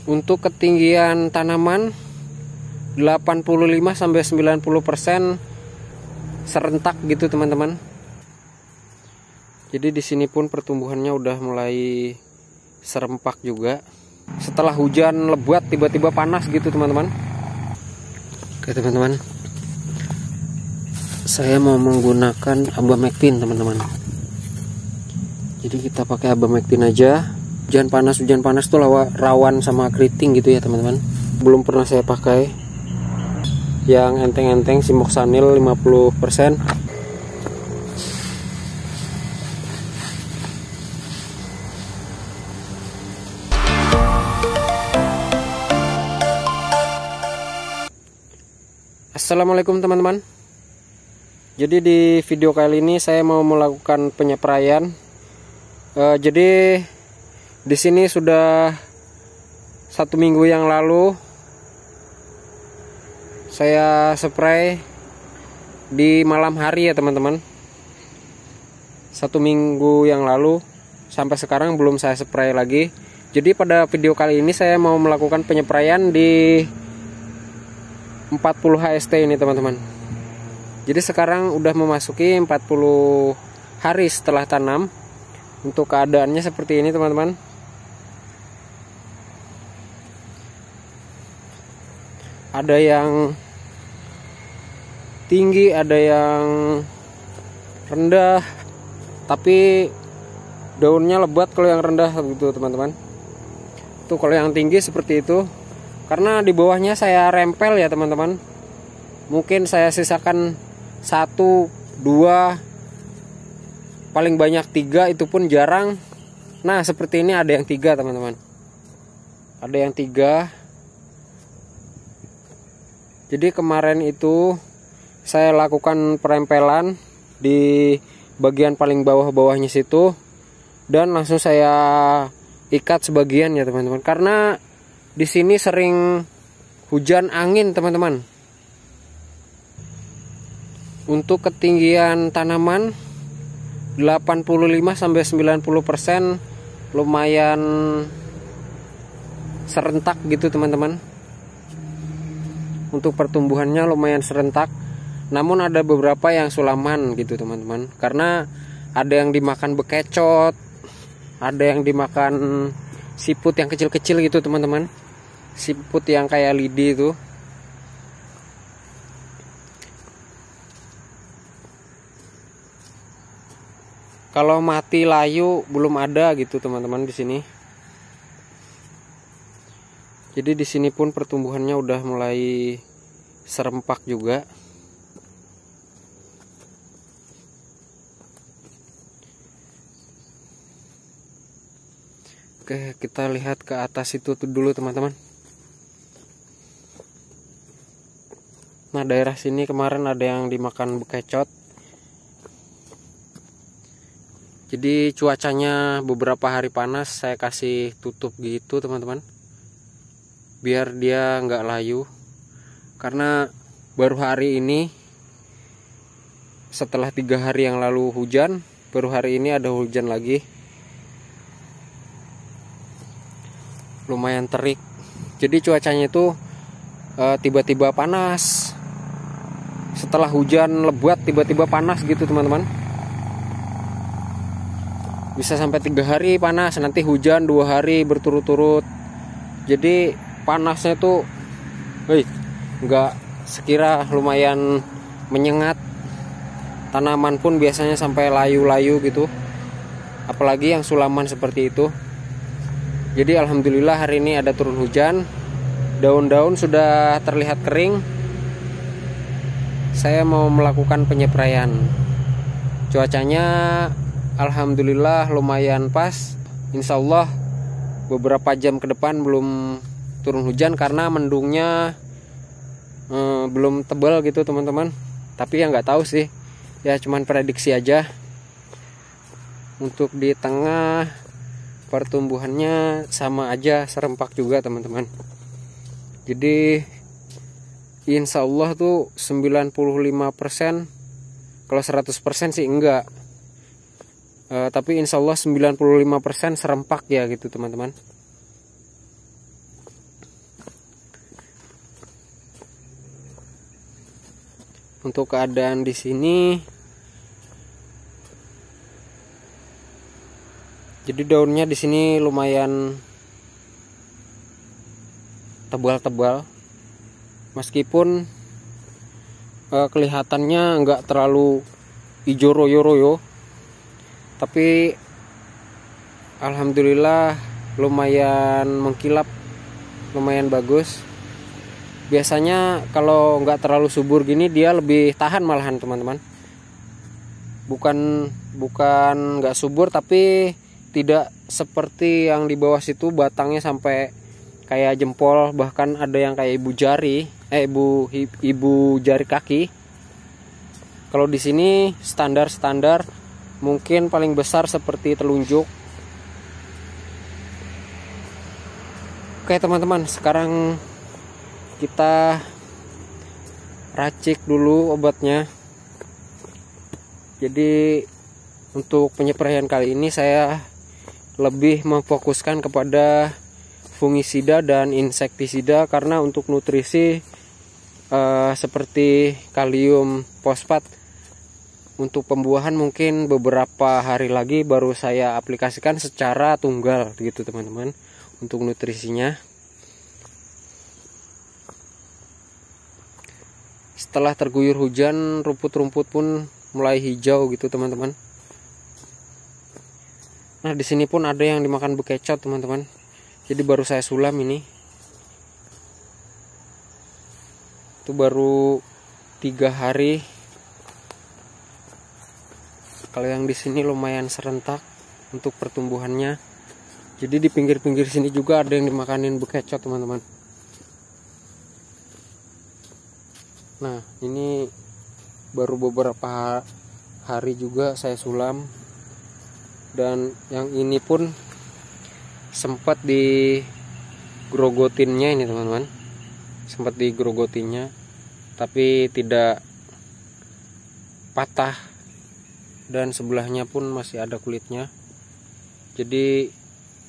Untuk ketinggian tanaman 85-90% serentak gitu teman-teman. Jadi di sini pun pertumbuhannya udah mulai serempak juga. Setelah hujan lebat tiba-tiba panas gitu teman-teman. Oke teman-teman, saya mau menggunakan abamectin teman-teman. Jadi kita pakai abamectin aja. Hujan panas tuh rawan sama keriting gitu ya teman-teman. Belum pernah saya pakai yang enteng-enteng Simoxanil 50%. Assalamualaikum teman-teman. Jadi di video kali ini saya mau melakukan penyepraian. Jadi di sini sudah 1 minggu yang lalu saya spray di malam hari ya teman-teman. 1 minggu yang lalu sampai sekarang belum saya spray lagi. Jadi pada video kali ini saya mau melakukan penyepraian di 40 HST ini teman-teman. Jadi sekarang udah memasuki 40 hari setelah tanam. Untuk keadaannya seperti ini teman-teman. Ada yang tinggi, ada yang rendah, tapi daunnya lebat kalau yang rendah gitu teman-teman. Tuh kalau yang tinggi seperti itu. Karena di bawahnya saya rempel ya teman-teman. Mungkin saya sisakan 1, 2, paling banyak 3, itu pun jarang. Nah seperti ini ada yang 3 teman-teman. Ada yang 3. Jadi kemarin itu saya lakukan perempelan di bagian paling bawah-bawahnya situ. Dan langsung saya ikat sebagian ya teman-teman. Karena di sini sering hujan angin teman-teman. Untuk ketinggian tanaman 85-90% lumayan serentak gitu teman-teman. Untuk pertumbuhannya lumayan serentak. Namun ada beberapa yang sulaman gitu teman-teman. Karena ada yang dimakan bekecot, ada yang dimakan siput yang kecil-kecil gitu teman-teman. Siput yang kayak lidi itu. Kalau mati layu belum ada gitu teman-teman di sini. Jadi di sini pun pertumbuhannya udah mulai serempak juga. Oke, kita lihat ke atas itu dulu teman-teman. Nah daerah sini kemarin ada yang dimakan bekecot. Jadi cuacanya beberapa hari panas, saya kasih tutup gitu teman-teman, biar dia nggak layu. Karena baru hari ini, setelah 3 hari yang lalu hujan, baru hari ini ada hujan lagi. Lumayan terik. Jadi cuacanya itu tiba-tiba panas. Setelah hujan lebat tiba-tiba panas gitu teman-teman. Bisa sampai 3 hari panas, nanti hujan 2 hari berturut-turut. Jadi panasnya tuh nggak sekira, lumayan menyengat. Tanaman pun biasanya sampai layu-layu gitu. Apalagi yang sulaman seperti itu. Jadi alhamdulillah hari ini ada turun hujan. Daun-daun sudah terlihat kering. Saya mau melakukan penyepraian. Cuacanya alhamdulillah lumayan pas. Insya Allah beberapa jam ke depan belum turun hujan karena mendungnya belum tebal gitu teman-teman. Tapi ya nggak tahu sih, ya cuman prediksi aja. Untuk di tengah pertumbuhannya sama aja serempak juga teman-teman. Jadi insya Allah tuh 95%. Kalau 100% sih enggak. Tapi insya Allah 95% serempak ya gitu teman-teman. Untuk keadaan di sini, jadi daunnya di sini lumayan tebal-tebal, meskipun kelihatannya nggak terlalu hijau royo-royo, tapi alhamdulillah lumayan mengkilap, lumayan bagus. Biasanya kalau nggak terlalu subur gini dia lebih tahan malahan teman-teman. Bukan nggak subur, tapi tidak seperti yang di bawah situ batangnya sampai kayak jempol, bahkan ada yang kayak ibu jari kaki. Kalau di sini standar mungkin paling besar seperti telunjuk. Oke teman-teman, sekarang kita racik dulu obatnya. Jadi untuk penyepraian kali ini saya lebih memfokuskan kepada fungisida dan insektisida, karena untuk nutrisi seperti kalium fosfat untuk pembuahan mungkin beberapa hari lagi baru saya aplikasikan secara tunggal gitu teman-teman untuk nutrisinya. Setelah terguyur hujan, rumput-rumput pun mulai hijau gitu teman-teman. Nah di sini pun ada yang dimakan bekecot teman-teman. Jadi baru saya sulam ini. Itu baru 3 hari. Kalau yang di sini lumayan serentak untuk pertumbuhannya. Jadi di pinggir-pinggir sini juga ada yang dimakanin bekecot teman-teman. Nah ini baru beberapa hari juga saya sulam. Dan yang ini pun sempat digrogotinnya ini teman-teman, sempat digrogotinnya tapi tidak patah, dan sebelahnya pun masih ada kulitnya. Jadi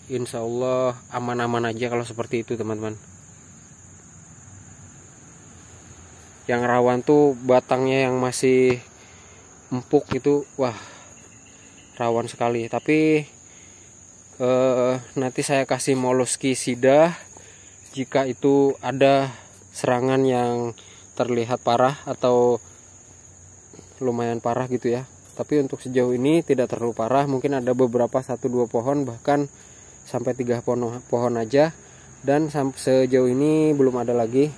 insya Allah aman-aman aja kalau seperti itu teman-teman. Yang rawan tuh batangnya yang masih empuk itu, wah rawan sekali. Tapi nanti saya kasih molluscicida jika itu ada serangan yang terlihat parah atau lumayan parah gitu ya. Tapi untuk sejauh ini tidak terlalu parah, mungkin ada beberapa 1-2 pohon, bahkan sampai 3 pohon aja, dan sejauh ini belum ada lagi.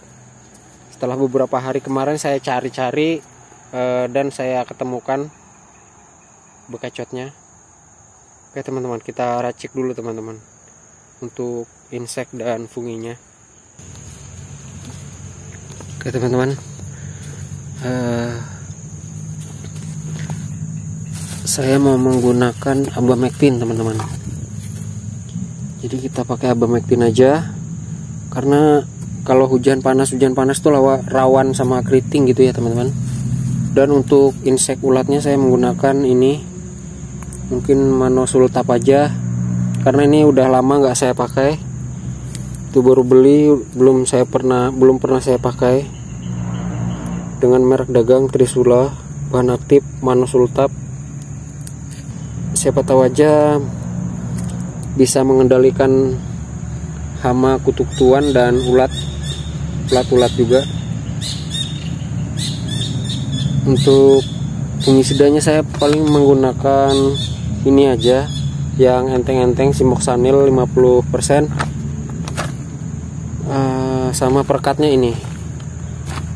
Setelah beberapa hari kemarin saya cari-cari dan saya ketemukan bekecotnya. Oke teman-teman, kita racik dulu teman-teman untuk insek dan funginya. Oke teman-teman, saya mau menggunakan abamectin teman-teman. Jadi kita pakai abamectin aja, karena kalau hujan panas tuh rawan sama keriting gitu ya teman-teman. Dan untuk insek ulatnya saya menggunakan ini, mungkin manosultap aja, karena ini udah lama nggak saya pakai. Itu baru beli, belum pernah saya pakai. Dengan merek dagang Trisula, bahan aktif manosultap. Siapa tahu aja bisa mengendalikan hama kutuk tuan dan ulat juga. Untuk fungisidanya saya paling menggunakan ini aja, yang enteng-enteng, Simoxanil 50%, sama perekatnya ini,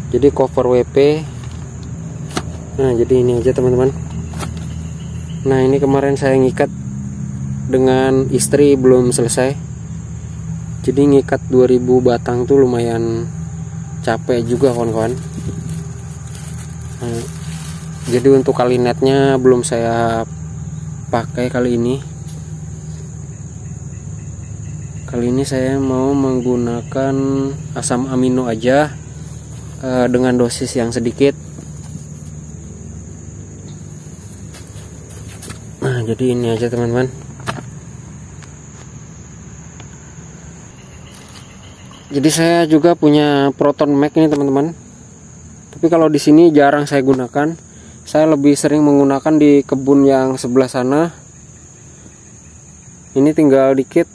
jadi cover WP. Nah jadi ini aja teman-teman. Nah ini kemarin saya ngikat dengan istri belum selesai, jadi ngikat 2000 batang tuh lumayan capek juga kawan-kawan. Nah, jadi untuk kalinetnya belum saya pakai kali ini. Kali ini saya mau menggunakan asam amino aja dengan dosis yang sedikit. Nah jadi ini aja teman-teman. Jadi saya juga punya Proton Max ini teman-teman, tapi Tapi kalau di sini jarang saya gunakan. Saya lebih sering menggunakan di kebun yang sebelah sana. Ini tinggal dikit,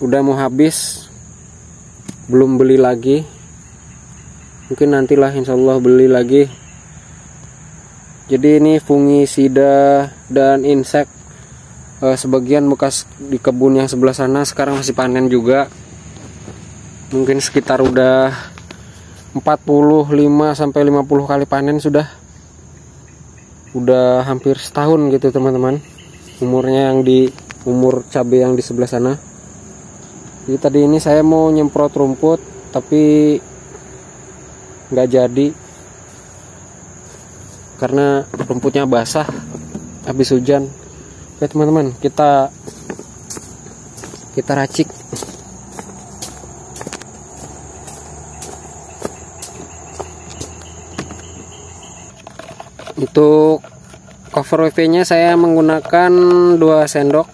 udah mau habis, belum beli lagi. Mungkin nantilah insya Allah beli lagi. Jadi ini fungisida dan insek, sebagian bekas di kebun yang sebelah sana sekarang masih panen juga. Mungkin sekitar udah 45 sampai 50 kali panen sudah. Udah hampir setahun gitu teman-teman. Umurnya yang di umur cabai yang di sebelah sana. Jadi tadi ini saya mau nyemprot rumput tapi nggak jadi karena rumputnya basah habis hujan. Oke teman-teman, kita racik. Untuk cover WP nya saya menggunakan 2 sendok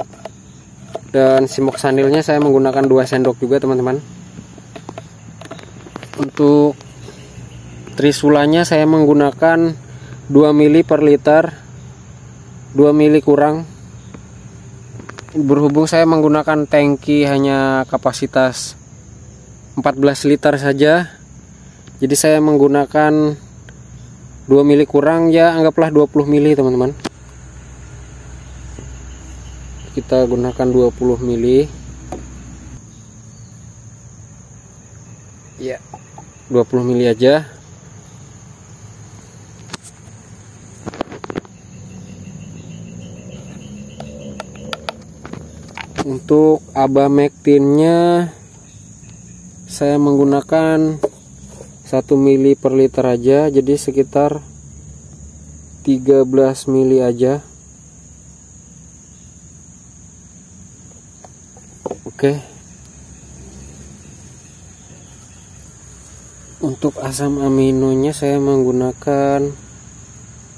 dan simok sanilnya saya menggunakan 2 sendok juga teman-teman. Untuk trisulanya saya menggunakan 2 mili per liter, 2 mili kurang. Berhubung saya menggunakan tangki hanya kapasitas 14 liter saja, jadi saya menggunakan 2 mili kurang, ya anggaplah 20 mili teman-teman. Kita gunakan 20 mili. Ya, 20 mili aja. Untuk abamectinnya saya menggunakan 1 mili per liter aja, jadi sekitar 13 mili aja. Oke. Untuk asam aminonya saya menggunakan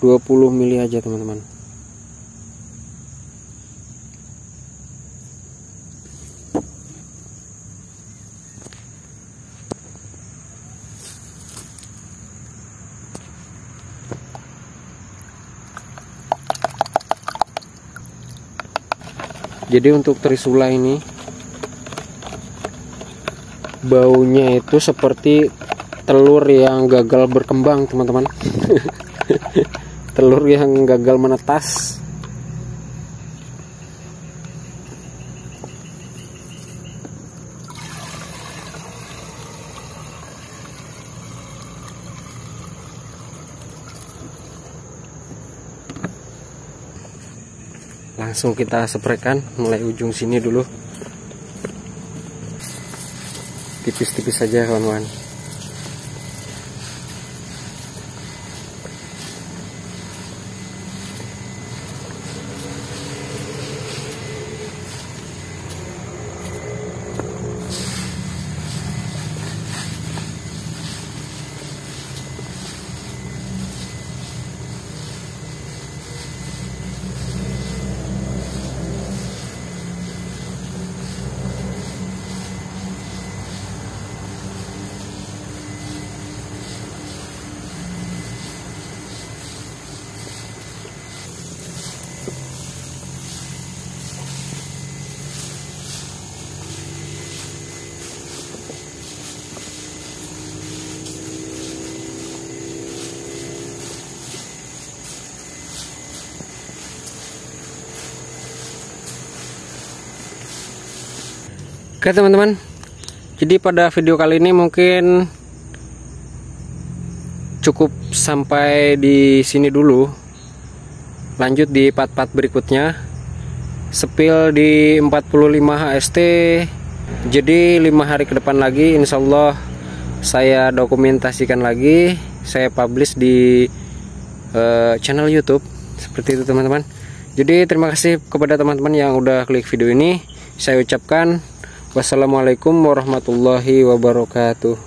20 mili aja teman-teman. Jadi untuk trisula ini baunya itu seperti telur yang gagal berkembang teman-teman. Telur yang gagal menetas. Langsung kita spraykan mulai ujung sini dulu, tipis-tipis saja kawan-kawan. Oke teman-teman, jadi pada video kali ini mungkin cukup sampai di sini dulu. Lanjut di part-part berikutnya. Spill di 45 HST. Jadi 5 hari ke depan lagi insya Allah saya dokumentasikan lagi, saya publish di channel YouTube. Seperti itu teman-teman. Jadi terima kasih kepada teman-teman yang udah klik video ini. Saya ucapkan wassalamualaikum warahmatullahi wabarakatuh.